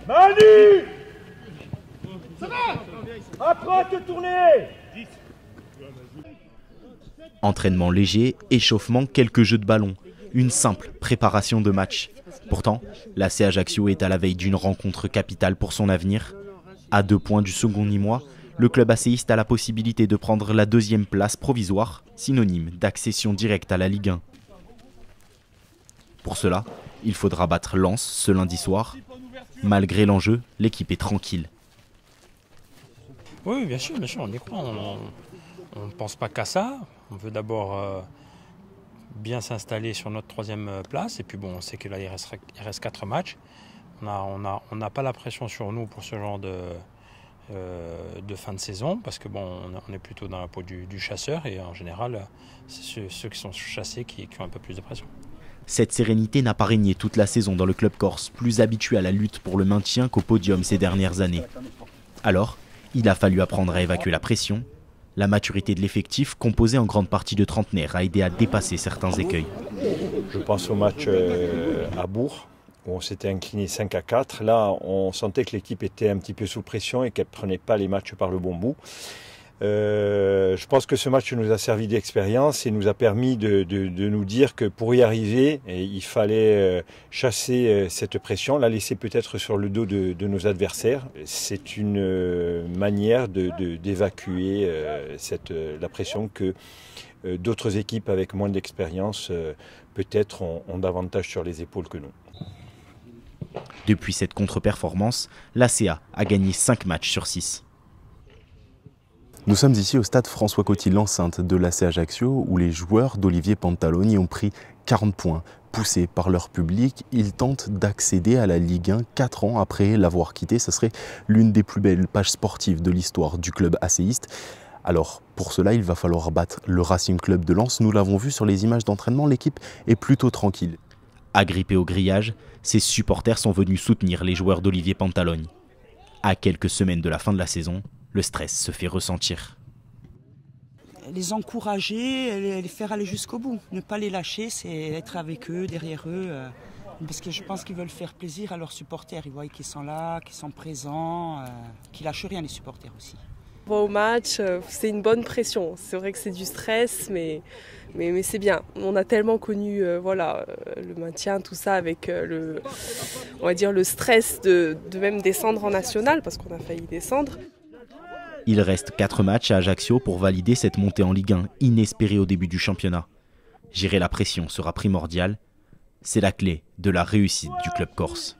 Manu, apprends à te tourner. Entraînement léger, échauffement, quelques jeux de ballon. Une simple préparation de match. Pourtant, l'AC Ajaccio est à la veille d'une rencontre capitale pour son avenir. À 2 points du second Nîmois, le club acéiste a la possibilité de prendre la 2e place provisoire, synonyme d'accession directe à la Ligue 1. Pour cela, il faudra battre Lens ce lundi soir. Malgré l'enjeu, l'équipe est tranquille. Oui, bien sûr, on y croit. On ne pense pas qu'à ça. On veut d'abord bien s'installer sur notre 3e place. Et puis bon, on sait que là, il reste 4 matchs. On n'a pas la pression sur nous pour ce genre de fin de saison. Parce que bon, on est plutôt dans la peau du chasseur. Et en général, c'est ceux qui sont chassés qui ont un peu plus de pression. Cette sérénité n'a pas régné toute la saison dans le club corse, plus habitué à la lutte pour le maintien qu'au podium ces dernières années. Alors, il a fallu apprendre à évacuer la pression. La maturité de l'effectif, composé en grande partie de trentenaires, a aidé à dépasser certains écueils. Je pense au match à Bourg, où on s'était incliné 5-4. Là, on sentait que l'équipe était un petit peu sous pression et qu'elle ne prenait pas les matchs par le bon bout. Je pense que ce match nous a servi d'expérience et nous a permis de nous dire que pour y arriver, il fallait chasser cette pression, la laisser peut-être sur le dos de nos adversaires. C'est une manière d'évacuer la pression que d'autres équipes avec moins d'expérience peut-être ont davantage sur les épaules que nous. Depuis cette contre-performance, l'ACA a gagné 5 matchs sur 6. Nous sommes ici au stade François Coty, l'enceinte de l'AC Ajaccio, où les joueurs d'Olivier Pantaloni ont pris 40 points. Poussés par leur public, ils tentent d'accéder à la Ligue 1 4 ans après l'avoir quitté. Ce serait l'une des plus belles pages sportives de l'histoire du club acéiste. Alors, pour cela, il va falloir battre le Racing Club de Lens. Nous l'avons vu sur les images d'entraînement, l'équipe est plutôt tranquille. Agrippés au grillage, ses supporters sont venus soutenir les joueurs d'Olivier Pantaloni. À quelques semaines de la fin de la saison, le stress se fait ressentir. Les encourager, les faire aller jusqu'au bout. Ne pas les lâcher, c'est être avec eux, derrière eux. Parce que je pense qu'ils veulent faire plaisir à leurs supporters. Ils voient qu'ils sont là, qu'ils sont présents, qu'ils lâchent rien, les supporters aussi. Au match, c'est une bonne pression. C'est vrai que c'est du stress, mais c'est bien. On a tellement connu le maintien, tout ça, avec on va dire le stress de même descendre en national, parce qu'on a failli descendre. Il reste 4 matchs à Ajaccio pour valider cette montée en Ligue 1 inespérée au début du championnat. Gérer la pression sera primordial. C'est la clé de la réussite du club corse.